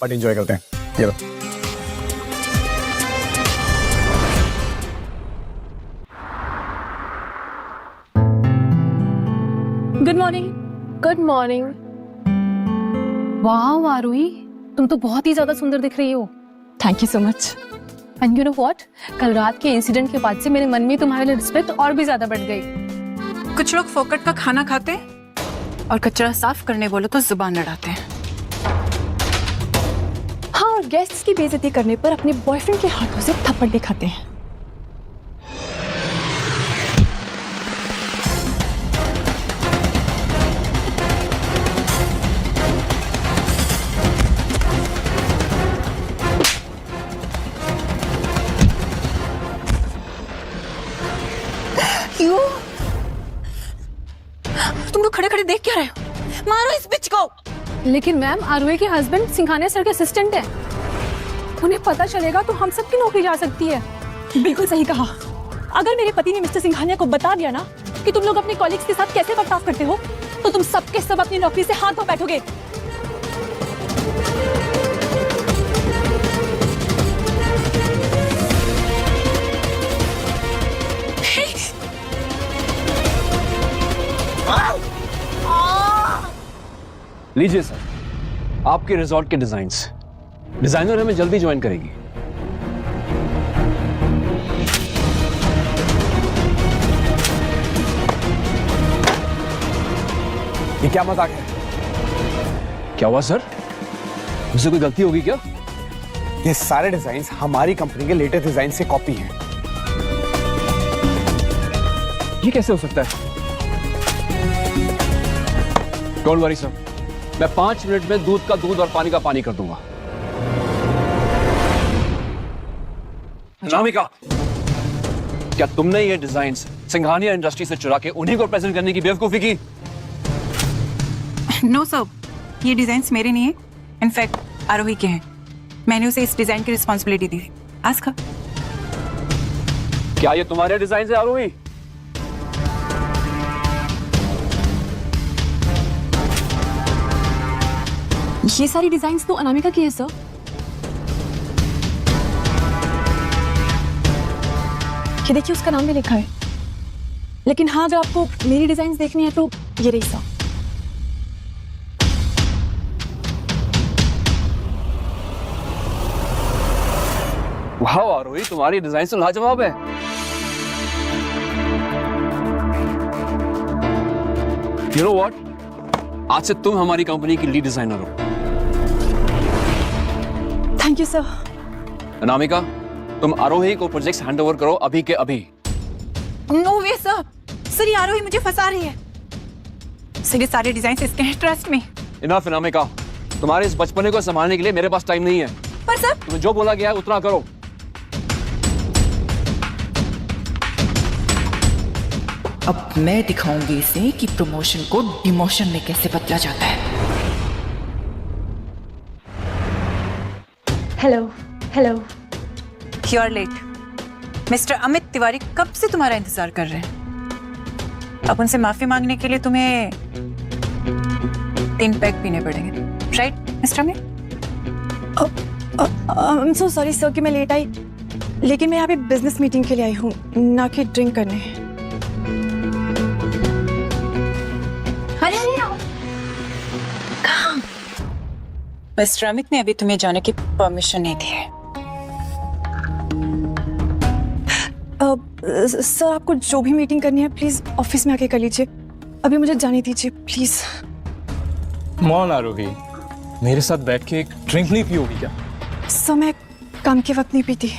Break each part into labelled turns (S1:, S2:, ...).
S1: Party enjoy करते हैं। ये लो।
S2: Good morning. Good morning. वाह आरोही, तुम तो बहुत ही ज्यादा सुंदर दिख रही हो। Thank you so much. And you know what, कल रात के इंसिडेंट के बाद से मेरे मन में तुम्हारे लिए रिस्पेक्ट और भी ज्यादा बढ़ गई।
S3: कुछ लोग फोकट का खाना खाते हैं और कचरा साफ करने बोलो तो जुबान लड़ाते हैं।
S2: हाँ, और गेस्ट्स की बेइज्जती करने पर अपने बॉयफ्रेंड के हाथों से थप्पड़ भी खाते हैं।
S3: क्यों? तुम लोग खड़े खड़े देख क्या रहे हो? मारो इस बिच को।
S2: लेकिन मैम, आरोही के हस्बैंड सिंघानिया सर के असिस्टेंट है। उन्हें पता चलेगा तो हम सबकी नौकरी जा सकती है।
S4: बिल्कुल सही कहा। अगर मेरे पति ने मिस्टर सिंघानिया को बता दिया ना कि तुम लोग अपने कॉलीग्स के साथ कैसे बर्ताव करते हो, तो तुम सब के सब अपनी नौकरी से हाथ धो बैठोगे।
S5: लीजिए सर, आपके रिजॉर्ट के डिजाइन्स। डिजाइनर हमें जल्दी ज्वाइन करेगी।
S1: ये क्या मजाक है?
S5: क्या हुआ सर? मुझसे कोई गलती होगी क्या?
S1: ये सारे डिजाइन्स हमारी कंपनी के लेटेस्ट डिजाइन से कॉपी हैं।
S5: ये कैसे हो सकता है? डोंट वरी सर, मैं 5 मिनट में दूध का दूध और पानी का पानी कर दूंगा। अनामिका, क्या तुमने ये डिजाइन्स सिंघानिया इंडस्ट्री से चुरा के उन्हीं को प्रेजेंट करने की बेवकूफी की?
S3: नो सर, ये डिजाइन्स मेरे नहीं है। इनफैक्ट आरोही के हैं। मैंने उसे इस डिजाइन की रिस्पॉन्सिबिलिटी दी। Ask her.
S5: क्या ये तुम्हारे डिजाइन है आरोही?
S2: ये सारी डिजाइन्स तो अनामिका की है सर।
S4: ये देखिए, उसका नाम भी लिखा है। लेकिन हाँ, अगर आपको मेरी डिजाइन्स देखनी है तो ये रही सर।
S5: वाह आरोही, तुम्हारी डिजाइन तो लाजवाब है। यू नो व्हाट, आज से तुम हमारी कंपनी की लीड डिजाइनर हो।
S4: Thank you sir.
S5: अनामिका, तुम आरोही को प्रोजेक्ट्स हैंडओवर करो अभी के अभी।
S3: नो वे सर। सर, ये आरोही मुझे फंसा रही है। सर, ये सारे डिजाइन्स इसके हैं, ट्रस्ट मी।
S5: इनफ अनामिका, तुम्हारे इस बचपने को संभालने के लिए मेरे पास टाइम नहीं है।
S3: पर सर,
S5: तुम्हें जो बोला गया है उतना करो।
S6: अब मैं दिखाऊंगी इसे कि प्रमोशन को डिमोशन में कैसे बदला जाता है।
S4: Hello hello.
S3: You are late. Mister Amit Tiwari कब से तुम्हारा इंतजार कर रहे हैं। अब उनसे माफी मांगने के लिए तुम्हें 3 पैक पीने पड़ेंगे, right mister Amit?
S4: I am so sorry sir कि मैं लेट आई, लेकिन मैं यहाँ पे बिजनेस मीटिंग के लिए आई हूँ, ना कि ड्रिंक करने।
S3: मिस्टर अमित ने अभी तुम्हें जाने की परमिशन नहीं दी है।
S4: सर, आपको जो भी मीटिंग करनी है प्लीज ऑफिस में आके कर लीजिए। अभी मुझे जाने दीजिए प्लीज।
S1: मौन आरोही, मेरे साथ बैठ के एक ड्रिंक नहीं पियोगी क्या?
S4: सर, मैं काम के वक्त नहीं पीती।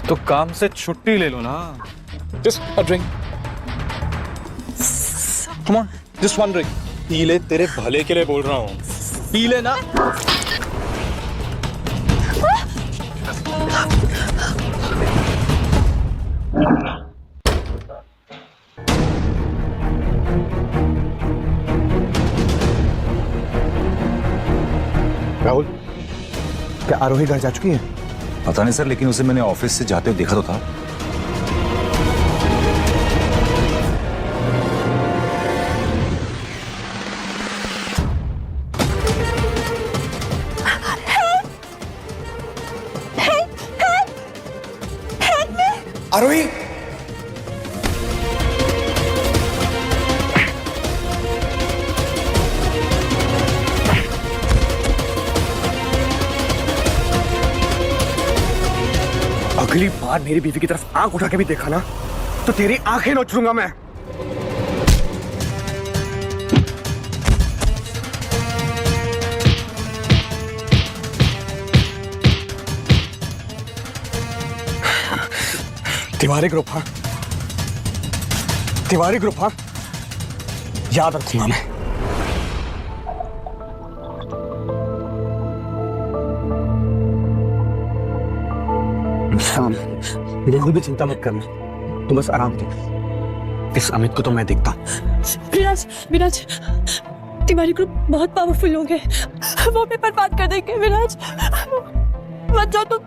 S1: तो काम से छुट्टी ले लो ना। Just a drink. Come on, just one drink. P ले, तेरे भले के लिए बोल रहा हूँ। पी ले ना। राहुल, क्या आरोही घर जा चुकी है?
S7: पता नहीं सर, लेकिन उसे मैंने ऑफिस से जाते हुए देखा तो था।
S8: आरोही, अगली बार मेरी बीवी की तरफ आंख उठा के भी देखा ना तो तेरी आंखें नोच लूंगा मैं। तिवारी ग्रुप, हाँ तिवारी ग्रुप, हाँ याद रखूंगा मैं। शाम बिल्कुल भी चिंता मत करना, तुम बस आराम करो। इस अमित को तो मैं देखता हूँ।
S4: विराज, विराज, तिवारी ग्रुप बहुत पावरफुल लोग हैं, वो पेपर बात कर देंगे। विराज मत जाओ तुम,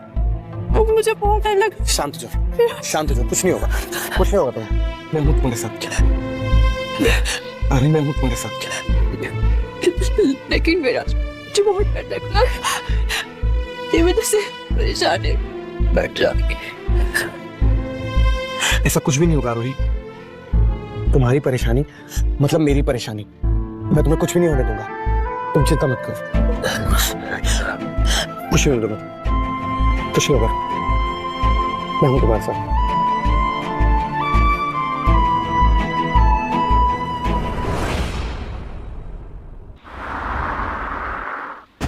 S4: मुझे बहुत डर लग।
S8: शांत हो जाओ, शांत हो जाओ, कुछ नहीं होगा, कुछ नहीं होगा तुम्हें। मैं हूँ तुम्हारे साथ, अरे मैं हूँ तुम्हारे साथ।
S4: लेकिन विराज मुझे बहुत डर लग रहा है, ये वजह से परेशान है। बैठ जा।
S8: ऐसा कुछ भी नहीं होगा रोही, तुम्हारी परेशानी मतलब मेरी परेशानी, मैं तुम्हें कुछ भी नहीं होने दूंगा, तुम चिंता मत करो। कुछ नहीं होगा, कुछ नहीं होगा, मैं हूं तुम्हारे साथ।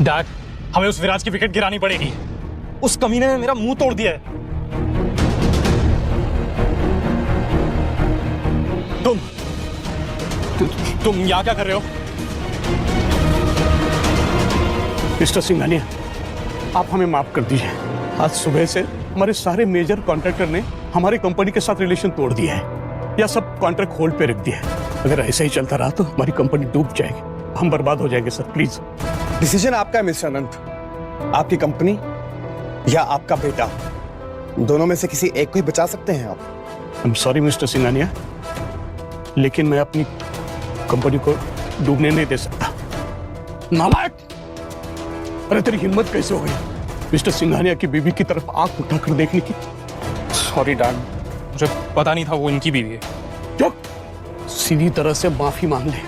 S1: डैड, हमें उस विराज की विकेट गिरानी पड़ेगी। उस कमीने ने मेरा मुंह तोड़ दिया है। तुम यहाँ क्या कर रहे हो?
S9: मिस्टर सिंघानिया, आप हमें माफ कर दीजिए। आज सुबह से हमारे सारे मेजर कॉन्ट्रैक्टर ने हमारी कंपनी के साथ रिलेशन तोड़ दिया है या सब कॉन्ट्रैक्ट होल्ड पे रख दिया है। अगर ऐसा ही चलता रहा तो हमारी कंपनी डूब जाएगी, हम बर्बाद हो जाएंगे। Sir please.
S8: डिसीजन आपका है मिस्टर अनंत, आपकी कंपनी या आपका बेटा, दोनों में से किसी एक को ही बचा सकते हैं आप।
S9: I am sorry mister Singhania, लेकिन मैं अपनी कंपनी को डूबने नहीं दे सकता। नालायक! अरे तेरी हिम्मत कैसे हो गई मिस्टर सिंघानिया की बीवी की तरफ आंख उठाकर देखने की?
S1: सॉरी डैड, मुझे पता नहीं था वो इनकी बीवी है।
S9: चुप! सीधी तरह से माफी मांग ले,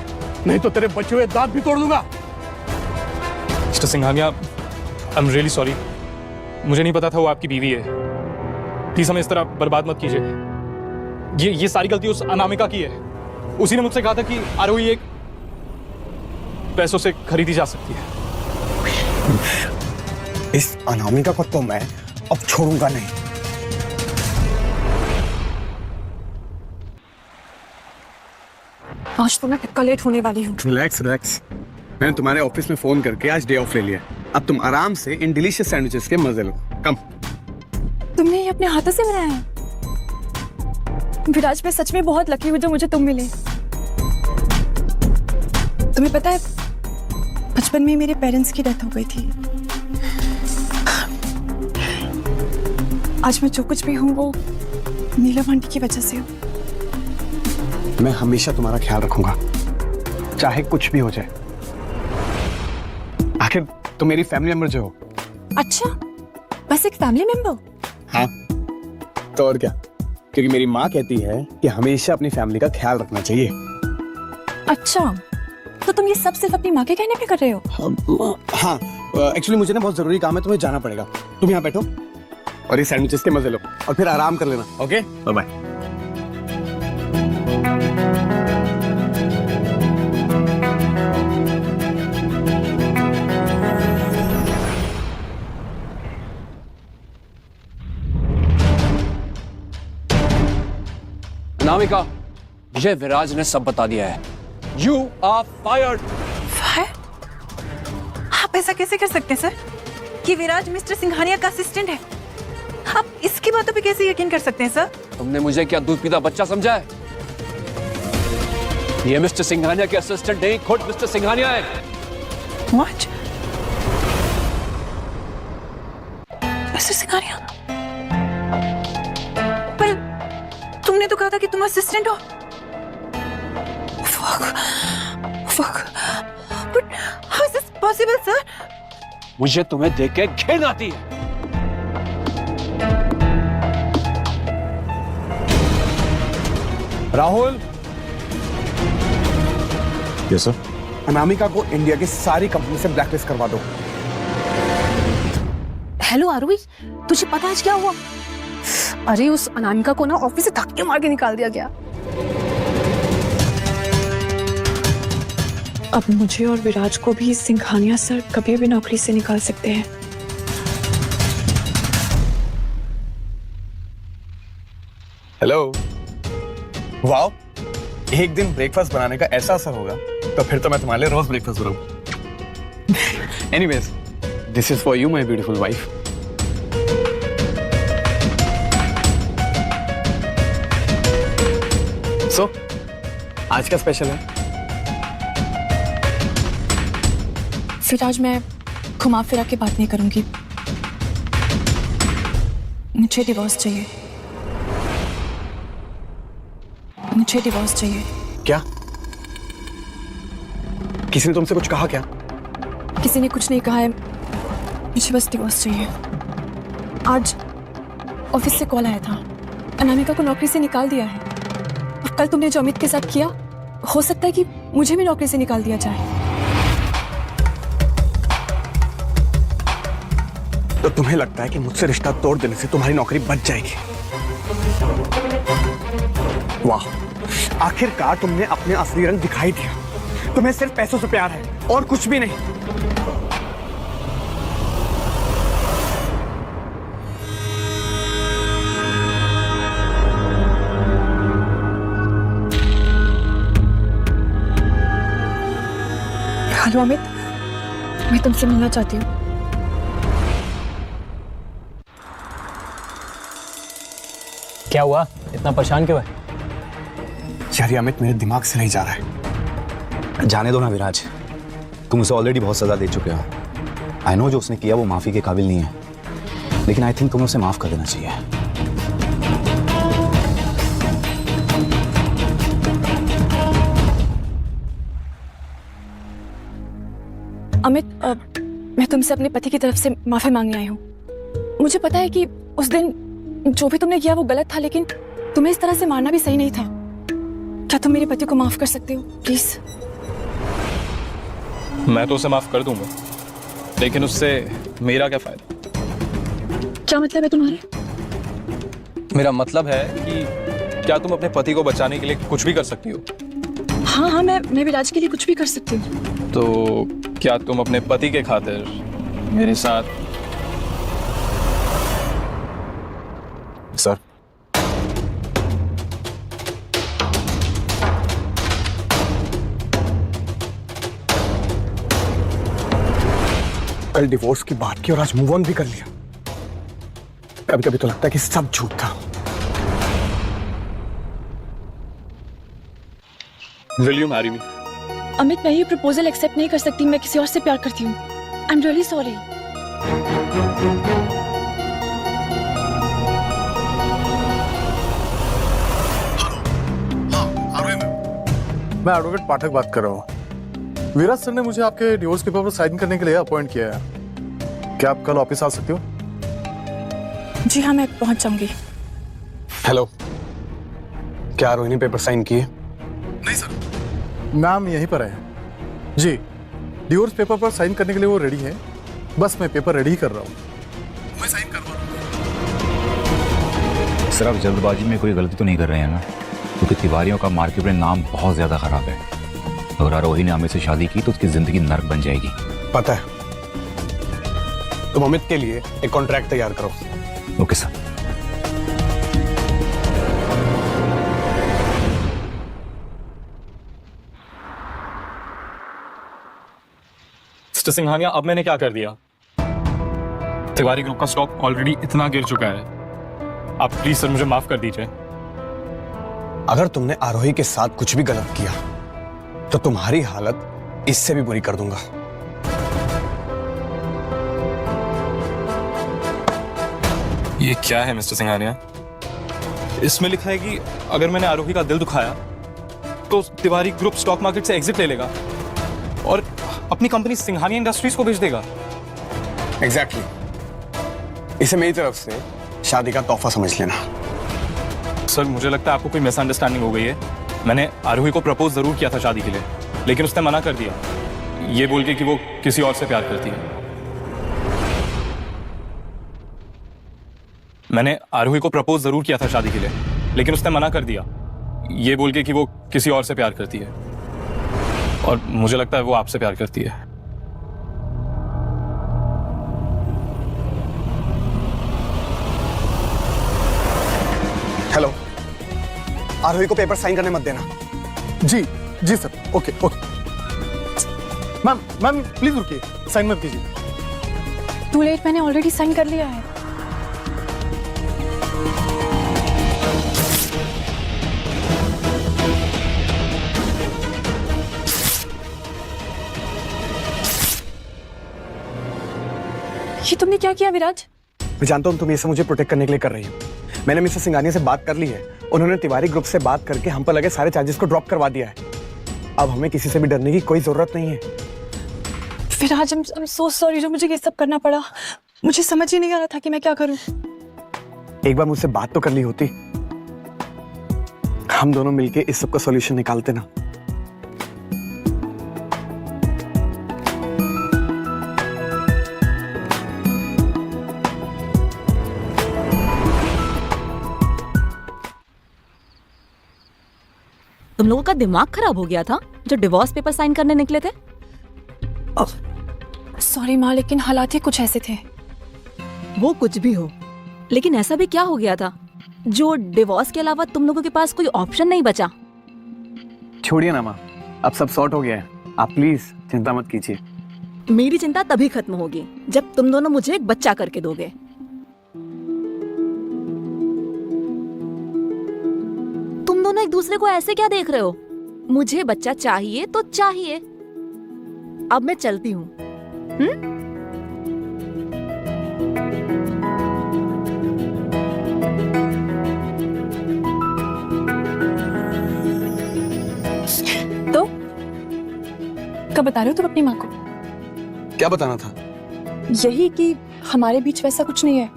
S9: नहीं तो तेरे बचे हुए दांत भी तोड़ दूंगा।
S1: Mister Singhania, I am really sorry, मुझे नहीं पता था वो आपकी बीवी है। प्लीज हमें इस तरह बर्बाद मत कीजिए। ये सारी गलती उस अनामिका की है। उसी ने मुझसे कहा था कि आरोही एक पैसों से खरीदी जा सकती है।
S8: इस अनामिका को तो मैं अब छोड़ूंगा नहीं।
S4: आज तो मैं पक्का लेट होने वाली हूँ।
S8: रिलैक्स रिलैक्स, मैंने तुम्हारे ऑफिस में फोन करके आज डे ऑफ ले लिया। अब तुम आराम से इन डिलीशियस सैंडविचेस के मजे लो। कम।
S4: तुमने ये अपने हाथों से बनाया है? विराज, मैं सच में बहुत लकी हूँ जो मुझे तुम मिले। तुम्हें पता है, बचपन में मेरे पेरेंट्स की डेथ हो गई थी। आज मैं जो कुछ भी हूँ वो नीलम आंटी की वजह से हूँ।
S8: मैं हमेशा तुम्हारा ख्याल रखूंगा, चाहे कुछ भी हो जाए। आखिर तुम मेरी फैमिली मेंबर जो हो।
S4: अच्छा, बस एक फैमिली मेंबर?
S8: हाँ, तो और क्या, क्योंकि मेरी माँ कहती है कि हमेशा अपनी फैमिली का ख्याल रखना चाहिए।
S4: अच्छा, तो तुम ये सब सिर्फ अपनी माँ के कहने पे कर रहे हो?
S8: हाँ, एक्चुअली मुझे ना बहुत जरूरी काम है, तुम्हें जाना पड़ेगा। तुम यहाँ बैठो और ये सैंडविचेस के मजे लो और फिर आराम कर लेना। Okay, bye bye.
S5: Anamika, Vijay Viraj ने सब बता दिया है। You are fired.
S3: फायर? आप ऐसा कैसे कर सकते हैं सर? कि विराज मिस्टर सिंघानिया का असिस्टेंट है। आप इसकी बातों पे कैसे यकीन कर सकते हैं सर?
S5: तुमने मुझे क्या दूध पीता बच्चा समझा है? ये मिस्टर सिंघानिया के असिस्टेंट नहीं, खुद मिस्टर सिंघानिया है।
S3: What? मिस्टर सिंघानिया? पर तुमने तो कहा था कि तुम असिस्टेंट हो। Fuck. But how is this possible, sir?
S5: मुझे तुम्हें देख के घिन आती है।
S8: Rahul,
S7: yes sir.
S8: अनामिका को इंडिया की सारी कंपनी से ब्लैकलिस्ट करवा दो।
S2: हेलो आरोही, तुझे पता है आज क्या हुआ? अरे उस अनामिका को ना ऑफिस से धक्के मार के निकाल दिया गया।
S4: अब मुझे और विराज को भी सिंघानिया सर कभी भी नौकरी से निकाल सकते हैं।
S8: हेलो, वाओ, एक दिन ब्रेकफास्ट बनाने का ऐसा असर होगा तो फिर तो मैं तुम्हारे लिए रोज ब्रेकफास्ट बनाऊं। Anyways, this is for you my beautiful wife. So आज का स्पेशल है?
S4: विराज, मैं घुमा फिरा के बात नहीं करूंगी। मुझे डिवोर्स चाहिए। मुझे डिवोर्स चाहिए।
S8: क्या? किसी ने तुमसे कुछ कहा क्या?
S4: किसी ने कुछ नहीं कहा है, मुझे बस डिवोर्स चाहिए। आज ऑफिस से कॉल आया था, अनामिका को नौकरी से निकाल दिया है। और कल तुमने जो अमित के साथ किया, हो सकता है कि मुझे भी नौकरी से निकाल दिया जाए।
S8: तो तुम्हें लगता है कि मुझसे रिश्ता तोड़ देने से तुम्हारी नौकरी बच जाएगी? वाह, आखिरकार तुमने अपने असली रंग दिखाई दिया। तुम्हें सिर्फ पैसों से प्यार है और कुछ भी नहीं।
S4: हेलो अमित, मैं तुमसे मिलना चाहती हूँ।
S1: क्या हुआ, इतना परेशान क्यों है?
S8: यार, अमित मेरे दिमाग से नहीं जा रहा है।
S7: जाने दो ना विराज, तुम उसे ऑलरेडी बहुत सजा दे चुके हो। आई नो जो उसने किया वो माफी के काबिल नहीं है, लेकिन आई थिंक तुम्हें उसे माफ कर देना चाहिए।
S4: अमित, मैं तुमसे अपने पति की तरफ से माफी मांगने आई हूँ। मुझे पता है कि उस दिन जो भी तुमने किया वो गलत था, लेकिन तुम्हें इस तरह से मारना भी सही नहीं था। क्या तुम मेरे पति को माफ कर सकते हो प्लीज?
S1: मैं तो उसे माफ कर दूंगा, लेकिन उससे मेरा क्या फायदा?
S4: क्या मतलब है तुम्हारा?
S1: मेरा मतलब है कि क्या तुम अपने पति को बचाने के लिए कुछ भी कर सकती हो?
S4: हाँ हाँ, मैं विराज के लिए कुछ भी कर सकती हूँ।
S1: तो क्या तुम अपने पति के खातिर मेरे साथ?
S7: सर,
S8: कल डिवोर्स की बात की और आज मूव ऑन भी कर लिया। कभी कभी तो लगता है कि सब झूठ था।
S1: Will you marry me?
S4: Amit, मैं ये प्रपोजल एक्सेप्ट नहीं कर सकती। मैं किसी और से प्यार करती हूँ। I am really sorry.
S10: मैं एडवोकेट पाठक बात कर रहा हूँ। विराज सर ने मुझे आपके डिवोर्स पेपर पर साइन करने के लिए अपॉइंट किया है। क्या आप कल ऑफिस आ सकते हो?
S4: जी हाँ, मैं पहुंच जाऊंगी।
S8: हेलो, क्या रोहिणी पेपर साइन किए?
S10: नहीं सर, मैम यहीं पर है। जी, डिवोर्स पेपर पर साइन करने के लिए वो रेडी है। बस मैं पेपर रेडी ही कर रहा हूँ, मैं साइन करवा दूंगा।
S7: सर, आप जल्दबाजी में कोई गलती तो नहीं कर रहे हैं ना? क्योंकि तिवारियों का मार्केट में नाम बहुत ज्यादा खराब है। अगर आरोही ने अमित से शादी की तो उसकी जिंदगी नर्क बन जाएगी।
S8: पता है, तुम अमित के लिए एक कॉन्ट्रैक्ट तैयार करो।
S7: Okay sir.
S1: मिस्टर सिंघानिया, अब मैंने क्या कर दिया? तिवारी ग्रुप का स्टॉक ऑलरेडी इतना गिर चुका है। आप प्लीज सर मुझे माफ कर दीजिए।
S8: अगर तुमने आरोही के साथ कुछ भी गलत किया तो तुम्हारी हालत इससे भी बुरी कर दूंगा।
S1: ये क्या है मिस्टर सिंघानिया? इसमें लिखा है कि अगर मैंने आरोही का दिल दुखाया तो तिवारी ग्रुप स्टॉक मार्केट से एग्जिट ले लेगा और अपनी कंपनी सिंघानिया इंडस्ट्रीज को बेच देगा।
S8: एग्जैक्टली। इसे मेरी तरफ से शादी का तोहफा समझ लेना।
S1: सर मुझे लगता है आपको कोई मिसअंडरस्टैंडिंग हो गई है। मैंने आरोही को प्रपोज जरूर किया था शादी के लिए, लेकिन उसने मना कर दिया, ये बोल के कि वो किसी और से प्यार करती है। मैंने आरोही को प्रपोज जरूर किया था शादी के लिए, लेकिन उसने मना कर दिया, ये बोल के कि वो किसी और से प्यार करती है। और मुझे लगता है वो आपसे प्यार करती है।
S8: हेलो, आरोही को पेपर साइन करने मत देना।
S10: जी जी sir, okay okay. Ma'am ma'am please रुकिए, साइन मत कीजिए।
S4: टू लेट, मैंने ऑलरेडी साइन कर लिया है। ये तुमने क्या किया विराज?
S8: मैं जानता हूँ तुम ये सब मुझे प्रोटेक्ट करने के लिए कर रही हो। मैंने मिस्टर सिंघानिया से बात कर ली है, उन्होंने तिवारी ग्रुप से बात करके हम पर लगे सारे चार्जेस को ड्रॉप करवा दिया है। अब हमें किसी से भी डरने की कोई जरूरत नहीं है।
S4: विराज, आई एम सो सॉरी जो मुझे ये सब करना पड़ा। मुझे समझ ही नहीं आ रहा था कि मैं क्या करूं।
S8: एक बार मुझसे बात तो कर ली होती, हम दोनों मिलके इस सब का सॉल्यूशन निकालते ना।
S11: तुम लोगों का दिमाग खराब हो गया था जो डिवोर्स पेपर साइन करने निकले थे?
S4: सॉरी माँ, लेकिन हालात ही कुछ ऐसे थे।
S11: वो कुछ भी हो, लेकिन ऐसा भी क्या हो गया था जो डिवोर्स के अलावा तुम लोगों के पास कोई ऑप्शन नहीं बचा?
S8: छोड़िए ना माँ, अब सब सॉर्ट हो गया है। आप प्लीज चिंता मत कीजिए।
S11: मेरी चिंता तभी खत्म होगी जब तुम दोनों मुझे एक बच्चा करके दोगे। तुम दोनों एक दूसरे को ऐसे क्या देख रहे हो? मुझे बच्चा चाहिए तो चाहिए। अब मैं चलती हूँ।
S4: तो कब बता रहे हो तुम अपनी माँ को?
S8: क्या बताना था?
S4: यही कि हमारे बीच वैसा कुछ नहीं है।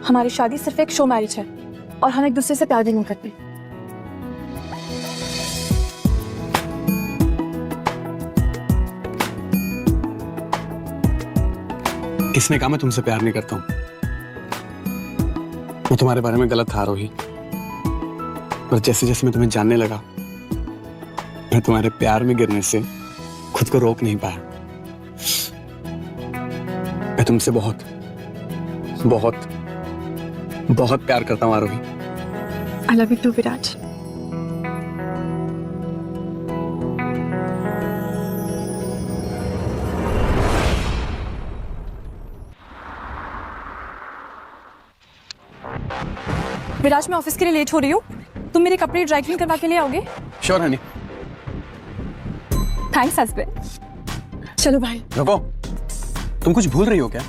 S4: हमारी शादी सिर्फ एक शो मैरिज है और हम एक दूसरे से प्यार भी नहीं करते।
S8: किसने कहा मैं तुमसे प्यार नहीं करता हूँ? मैं तुम्हारे बारे में गलत था आरोही, पर जैसे जैसे मैं तुम्हें जानने लगा, मैं तुम्हारे प्यार में गिरने से खुद को रोक नहीं पाया। मैं तुमसे बहुत बहुत बहुत प्यार करता हूँ आरोही।
S4: आई लव यू टू विराज। विराज, मैं ऑफिस के लिए लेट हो रही हूँ। तुम मेरे कपड़े ड्राई क्लीन करवा के लिए आओगे?
S8: Sure honey.
S4: Thanks husband. चलो भाई।
S8: रुको, तुम कुछ भूल रही हो क्या?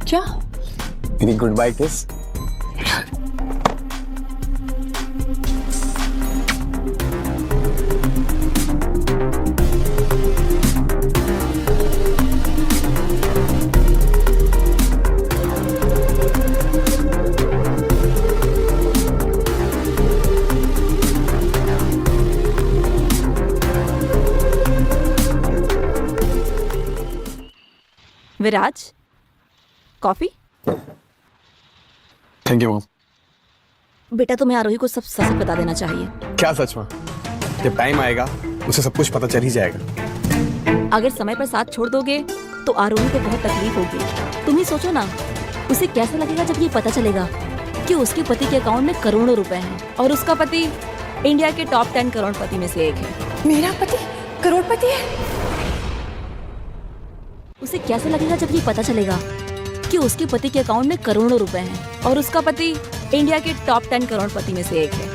S4: क्या?
S8: मेरी गुड बाय किस।
S11: विराज, कॉफी?
S8: Thank you mom.
S11: बेटा, तुम्हें आरोही को सब सच बता देना चाहिए।
S8: क्या सच में? जब टाइम आएगा उसे सब कुछ पता चल ही जाएगा।
S11: अगर समय पर साथ छोड़ दोगे तो आरोही को बहुत तकलीफ होगी। तुम ही सोचो ना, उसे कैसा लगेगा जब ये पता चलेगा कि उसके पति के अकाउंट में करोड़ों रुपए हैं और उसका पति इंडिया के टॉप 10 करोड़पति में से एक है।
S4: मेरा पति करोड़पति है?
S11: उसे कैसा लगेगा जब ये पता चलेगा कि उसके पति के अकाउंट में करोड़ों रुपए हैं और उसका पति इंडिया के टॉप 10 करोड़पति में से एक है।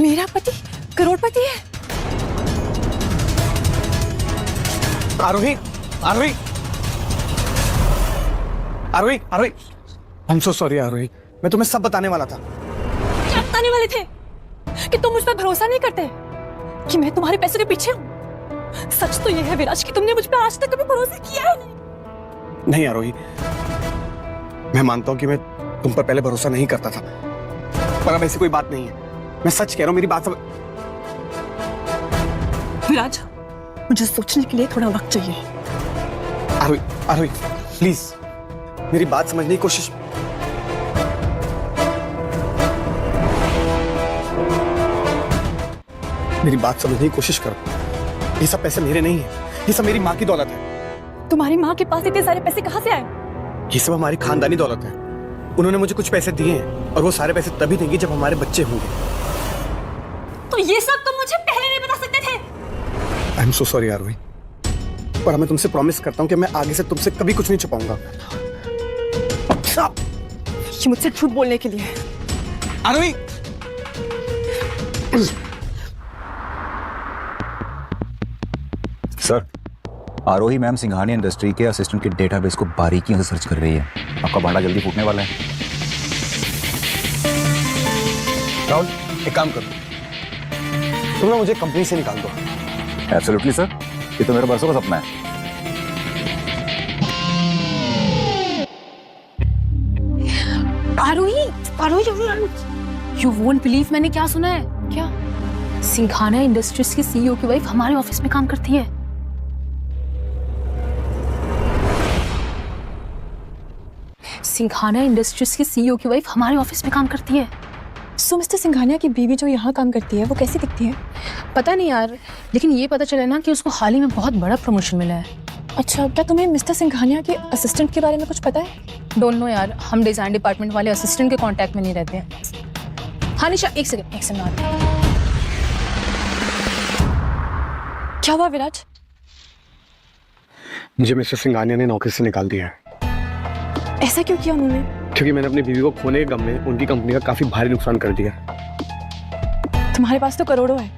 S4: मेरा पति करोड़पति है?
S8: आरोही, आरोही, आरोही, आरोही, आई एम सो सॉरी आरोही, मैं तुम्हें सब बताने वाला था।
S4: क्या बताने वाले थे? कि तुम मुझ पर भरोसा नहीं करते, कि मैं तुम्हारे पैसों के पीछे हूँ। सच तो ये है विराज कि तुमने मुझ पर आज तक कभी भरोसा किया ही नहीं।
S8: नहीं आरोही, मैं मानता हूँ कि मैं तुम पर पहले भरोसा नहीं करता था, पर अब ऐसी कोई बात नहीं है, मैं सच कह रहा हूँ, मेरी बात समझ।
S4: विराज, मुझे सोचने के लिए थोड़ा वक्त चाहिए।
S8: आरोही, आरोही, प्लीज मेरी बात समझने की कोशिश। मेरी बात समझने की कोशिश करो। ये सब पैसे मेरे नहीं है, ये सब मेरी माँ की दौलत है।
S4: तुम्हारी माँ के पास इतने सारे पैसे कहाँ से आए?
S8: ये सब हमारी खानदानी दौलत है। उन्होंने मुझे कुछ पैसे दिए हैं और वो सारे पैसे तभी देंगे जब हमारे बच्चे होंगे।
S4: तो ये सब तुम मुझे पहले नहीं बता सकते थे।
S8: आई एम सो सॉरी आरोही, पर मैं तुमसे प्रॉमिस करता हूँ कि मैं आगे से तुमसे कभी कुछ नहीं छुपाऊंगा।
S4: ये मुझसे झूठ बोलने के लिए।
S8: आरोही,
S7: सर, आरोही मैम सिंघानिया इंडस्ट्री के असिस्टेंट के डेटाबेस को बारीकियों से सर्च कर रही है। आपका भांडा जल्दी फूटने वाला है।
S8: राहुल, एक काम करो, तुम ना मुझे कंपनी से निकाल दो।
S7: एब्सोल्युटली सर, ये तो मेरा बरसों का सपना है।
S2: आरोही, आरोही, यू वोंट बिलीव मैंने क्या सुना है। क्या? सिंघानिया इंडस्ट्रीज की सीईओ की वाइफ हमारे ऑफिस में काम करती है। सिंघानिया इंडस्ट्रीज की सीईओ की वाइफ हमारे ऑफिस में काम करती है।
S4: सो मिस्टर सिंघानिया की बीवी जो यहाँ काम करती है वो कैसी दिखती है?
S2: पता नहीं यार, लेकिन ये पता चला ना कि उसको हाल ही में बहुत बड़ा प्रमोशन मिला है।
S4: अच्छा, क्या तुम्हें मिस्टर सिंघानिया के असिस्टेंट के बारे में कुछ पता है?
S2: डोंट नो यार, हम डिजाइन डिपार्टमेंट वाले असिस्टेंट के कांटेक्ट में नहीं रहते हैं। हाँ निशा, एक सेकंड।
S4: क्या हुआ विराज?
S8: मुझे मिस्टर सिंघानिया ने नौकरी से निकाल दिया है।
S4: ऐसा क्यों किया उन्होंने?
S8: क्योंकि मैंने अपनी बीवी को खोने के गम में उनकी कंपनी का काफी भारी नुकसान कर दिया।
S4: तुम्हारे पास तो करोड़ों है,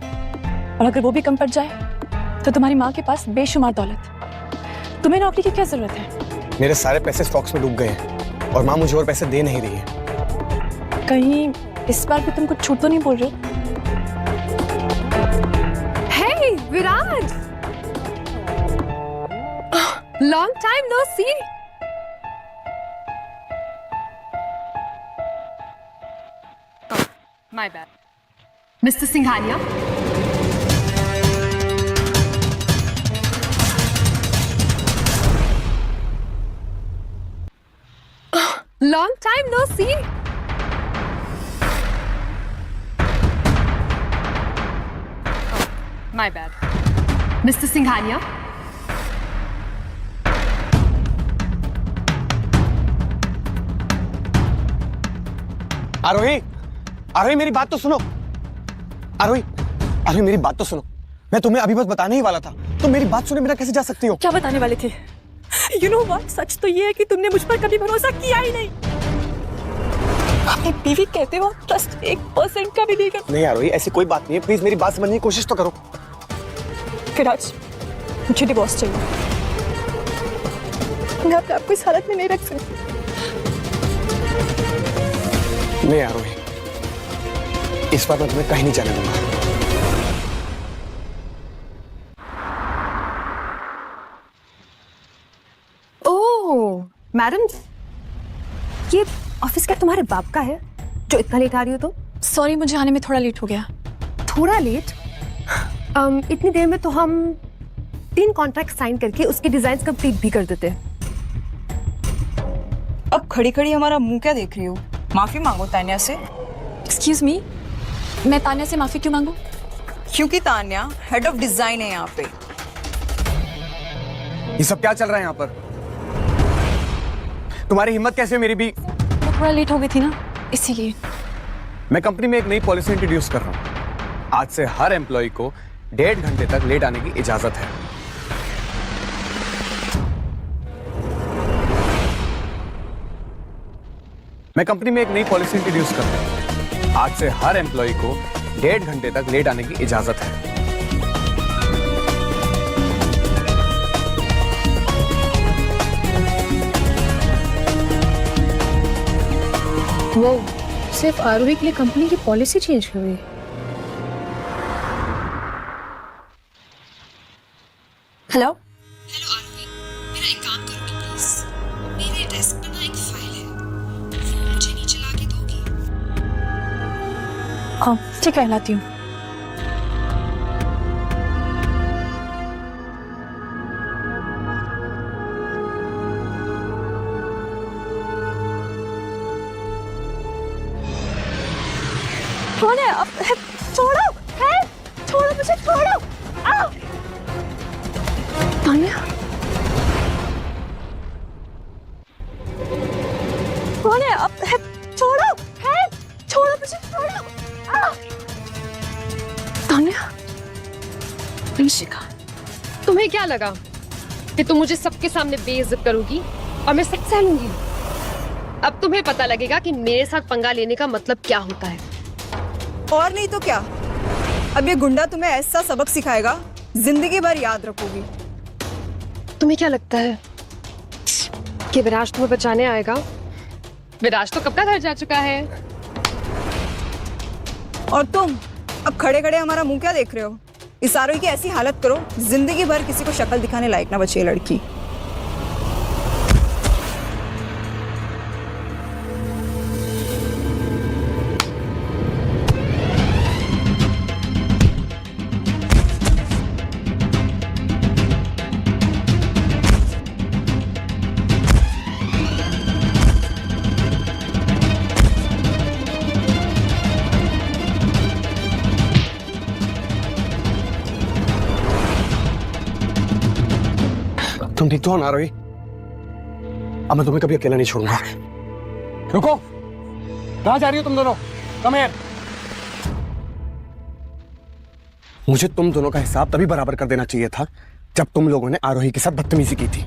S4: और अगर वो भी कम पड़ जाए तो तुम्हारी माँ के पास बेशुमार दौलत। तुम्हें नौकरी की क्या जरूरत है?
S8: मेरे सारे पैसे स्टॉक्स में डूब गए हैं और माँ मुझे और पैसे दे नहीं रही है।
S4: कहीं इस बार भी तुम कुछ झूठ तो नहीं बोल रहे?
S2: Hey Viraj, long time no see. My bad. Mr. Singhania? Long time no see. My bad. Mr. Singhania?
S8: आरोही, आरोही मेरी बात तो सुनो। आरोही, आरोही मेरी बात तो सुनो। मैं तुम्हें अभी बस बताने ही वाला था, तुम मेरी बात सुने बिना कैसे जा सकती हो?
S4: क्या बताने वाले थे? You know what? सच तो ये है कि तुमने मुझ पर कभी भरोसा किया ही नहीं। अपनी बीवी कहते हो ट्रस्ट 1% का भी नहीं कर।
S8: नहीं आरोही, ऐसी कोई बात नहीं है, प्लीज मेरी बात समझने की कोशिश तो करो।
S4: विराज, मुझे डिवोर्स चाहिए। मैं अपने आप को इस हालत में नहीं रख सकती।
S8: नहीं आरोही, इस बार मैं तुम्हें कहीं नहीं जाने दूंगा।
S12: ओह मैडम, ये ऑफिस क्या तुम्हारे बाप का है जो इतना लेट आ रही हो तुम?
S4: सॉरी, मुझे आने में थोड़ा लेट हो गया।
S12: थोड़ा लेट? इतनी देर में तो हम 3 कॉन्ट्रैक्ट साइन करके उसके डिजाइन कंप्लीट भी कर देते हैं।
S3: अब खड़ी खड़ी हमारा मुंह क्या देख रही हो? माफी मांगो तान्या से।
S4: एक्सक्यूज मी, मैं तान्या से माफी क्यों मांगू?
S3: क्योंकि तान्या हेड ऑफ डिजाइन है यहाँ पे।
S8: ये सब क्या चल रहा है यहाँ पर? तुम्हारी हिम्मत कैसे है मेरी भी?
S4: मैं थोड़ा लेट हो गई थी ना, इसीलिए।
S8: मैं कंपनी में एक नई पॉलिसी इंट्रोड्यूस कर रहा हूँ। आज से हर एम्प्लॉय को 1.5 घंटे तक लेट आने की इजाजत है। मैं कंपनी में एक नई पॉलिसी इंट्रोड्यूस कर रहा हूँ। आज से हर एम्प्लॉय को 1.5 घंटे तक लेट आने की इजाजत है।
S2: वो सिर्फ आरोही के लिए कंपनी की पॉलिसी चेंज कर रही है।
S4: हेलो
S13: आरोही, मेरा एक काम करोगी प्लीज? मेरे डेस्क पर ना एक फाइल है, वो मुझे नीचे ला के दोगी?
S4: ठीक है, लाती हूँ। कौन है? छोड़ो, है? छोड़ो मुझे, छोड़ो। आओ। तान्या, कौन है? छोड़ो, है? छोड़ो मुझे, छोड़ो। आओ। तान्या, ऋषिका,
S12: तुम्हें क्या लगा कि तुम मुझे सबके सामने बेइज्जत करोगी और मैं सब सह लूंगी? अब तुम्हें पता लगेगा कि मेरे साथ पंगा लेने का मतलब क्या होता है।
S3: और नहीं तो क्या, अब ये गुंडा तुम्हें ऐसा सबक सिखाएगा जिंदगी भर याद रखोगी।
S12: तुम्हें क्या लगता है कि विराज तुम्हें बचाने आएगा? विराज तो कब का घर जा चुका है।
S3: और तुम अब खड़े खड़े हमारा मुंह क्या देख रहे हो? इस आरोही की ऐसी हालत करो जिंदगी भर किसी को शक्ल दिखाने लायक ना बचे ये लड़की।
S8: तुम ठीक तो हो ना आरोही? अब मैं तुम्हें कभी अकेला नहीं छोड़ूंगा। रुको, कहाँ जा रही हो तुम दोनों? Come here. मुझे तुम दोनों का हिसाब तभी बराबर कर देना चाहिए था जब तुम लोगों ने आरोही के साथ बदतमीजी की थी।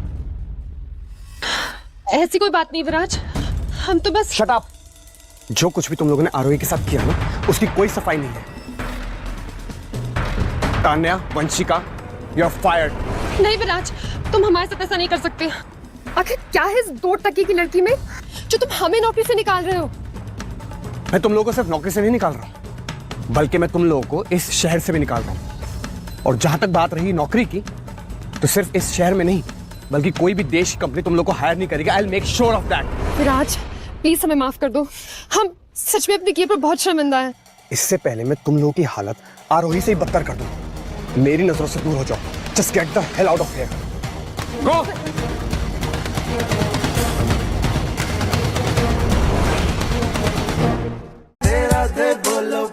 S12: ऐसी कोई बात नहीं विराज, हम तो बस।
S8: Shut up. जो कुछ भी तुम लोगों ने आरोही के साथ किया ना, उसकी कोई सफाई नहीं है। Tanya, Vanshika, you are fired.
S12: नहीं विराज, तुम हमारे साथ ऐसा नहीं कर सकते। आखिर क्या है इस 2 टके की लड़की में जो तुम हमें नौकरी से निकाल रहे हो?
S8: मैं तुम लोगों को सिर्फ नौकरी से नहीं निकाल रहा हूं, बल्कि मैं तुम लोगों को इस शहर से भी निकाल रहा हूं। और जहां तक बात रही नौकरी की, तो सिर्फ इस शहर में नहीं, बल्कि कोई भी देश की कंपनी तुम लोग को हायर नहीं करेगी। I will make sure of that.
S12: Viraj, please हमें माफ कर दो, हम सच में अपने किए पर बहुत शर्मिंदा है।
S8: इससे पहले मैं तुम लोगों की हालत आरोही से ही बदतर कर दूं। मेरी नजरों से दूर हो जाओ। Just get the hell out of here. Go.
S14: तेरा दे बोलो